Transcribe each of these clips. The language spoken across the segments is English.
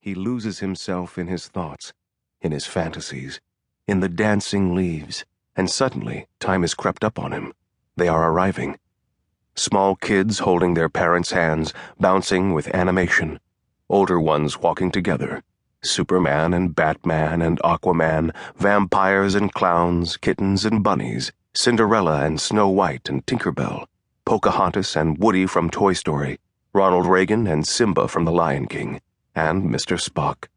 He loses himself in his thoughts, in his fantasies, in the dancing leaves, and suddenly time has crept up on him. They are arriving. Small kids holding their parents' hands, bouncing with animation. Older ones walking together. Superman and Batman and Aquaman, vampires and clowns, kittens and bunnies, Cinderella and Snow White and Tinkerbell, Pocahontas and Woody from Toy Story, Ronald Reagan and Simba from The Lion King, and Mr. Spock.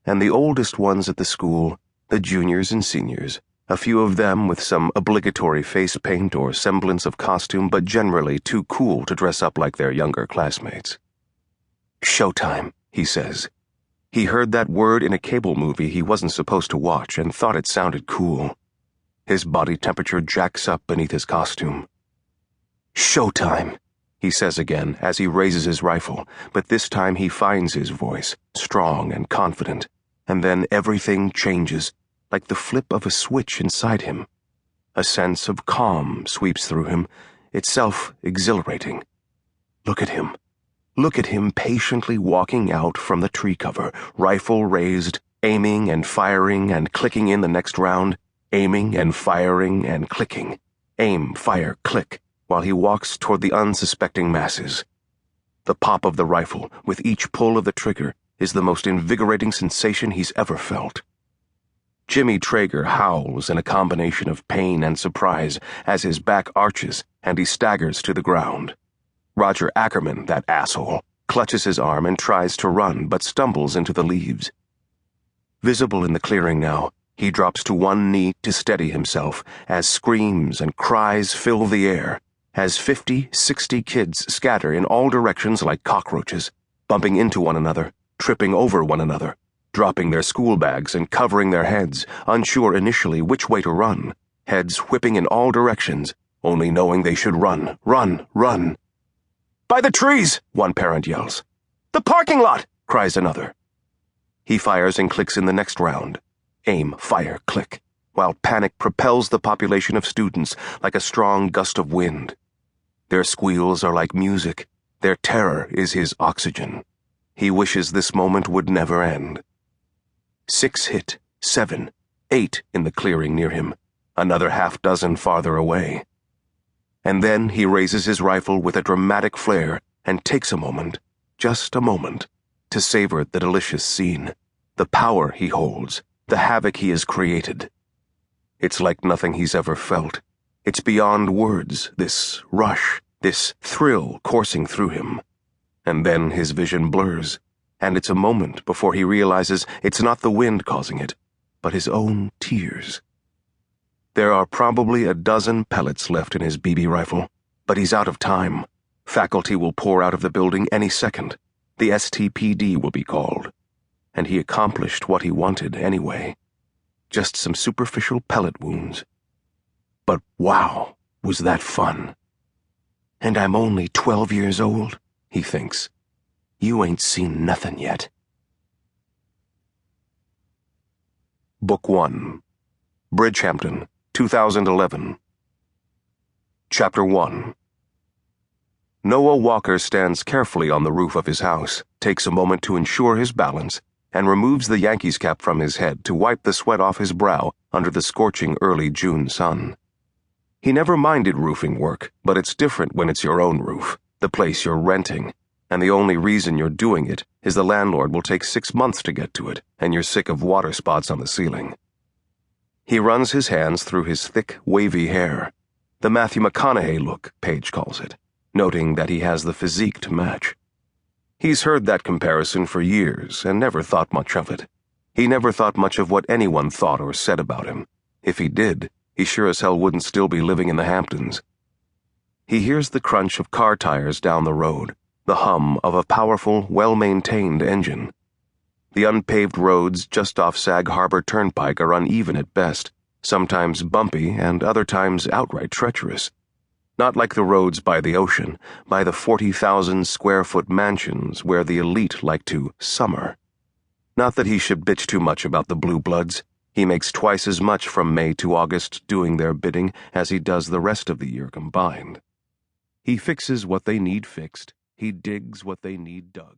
And the oldest ones at the school, the juniors and seniors, a few of them with some obligatory face paint or semblance of costume, but generally too cool to dress up like their younger classmates. Showtime, he says. He heard that word in a cable movie he wasn't supposed to watch and thought it sounded cool. His body temperature jacks up beneath his costume. Showtime, he says again as he raises his rifle, but this time he finds his voice, strong and confident, and then everything changes, like the flip of a switch inside him. A sense of calm sweeps through him, itself exhilarating. Look at him. Look at him patiently walking out from the tree cover, rifle raised, aiming and firing and clicking in the next round, aiming and firing and clicking. Aim, fire, click, while he walks toward the unsuspecting masses. The pop of the rifle, with each pull of the trigger, is the most invigorating sensation he's ever felt. Jimmy Traeger howls in a combination of pain and surprise as his back arches and he staggers to the ground. Roger Ackerman, that asshole, clutches his arm and tries to run but stumbles into the leaves. Visible in the clearing now, he drops to one knee to steady himself as screams and cries fill the air, as 50, 60 kids scatter in all directions like cockroaches, bumping into one another, tripping over one another, dropping their school bags and covering their heads, unsure initially which way to run, heads whipping in all directions, only knowing they should run, run, run. "By the trees!" one parent yells. "The parking lot!" cries another. He fires and clicks in the next round. Aim, fire, click, while panic propels the population of students like a strong gust of wind. Their squeals are like music. Their terror is his oxygen. He wishes this moment would never end. 6 hit, 7, 8 in the clearing near him, another half dozen farther away. And then he raises his rifle with a dramatic flare and takes a moment, just a moment, to savor the delicious scene, the power he holds, the havoc he has created. It's like nothing he's ever felt. It's beyond words, this rush, this thrill coursing through him. And then his vision blurs, and it's a moment before he realizes it's not the wind causing it, but his own tears. There are probably a dozen pellets left in his BB rifle, but he's out of time. Faculty will pour out of the building any second. The STPD will be called. And he accomplished what he wanted anyway. Just some superficial pellet wounds. But wow, was that fun. And I'm only 12 years old, he thinks. You ain't seen nothing yet. Book 1. Bridgehampton, 2011. Chapter 1. Noah Walker stands carefully on the roof of his house, takes a moment to ensure his balance, and removes the Yankees cap from his head to wipe the sweat off his brow under the scorching early June sun. He never minded roofing work, but it's different when it's your own roof, the place you're renting, and the only reason you're doing it is the landlord will take 6 months to get to it, and you're sick of water spots on the ceiling. He runs his hands through his thick, wavy hair, the Matthew McConaughey look, Paige calls it, noting that he has the physique to match. He's heard that comparison for years and never thought much of it. He never thought much of what anyone thought or said about him. If he did, he sure as hell wouldn't still be living in the Hamptons. He hears the crunch of car tires down the road, the hum of a powerful, well-maintained engine. The unpaved roads just off Sag Harbor Turnpike are uneven at best, sometimes bumpy and other times outright treacherous. Not like the roads by the ocean, by the 40,000-square-foot mansions where the elite like to summer. Not that he should bitch too much about the blue bloods. He makes twice as much from May to August doing their bidding as he does the rest of the year combined. He fixes what they need fixed. He digs what they need dug.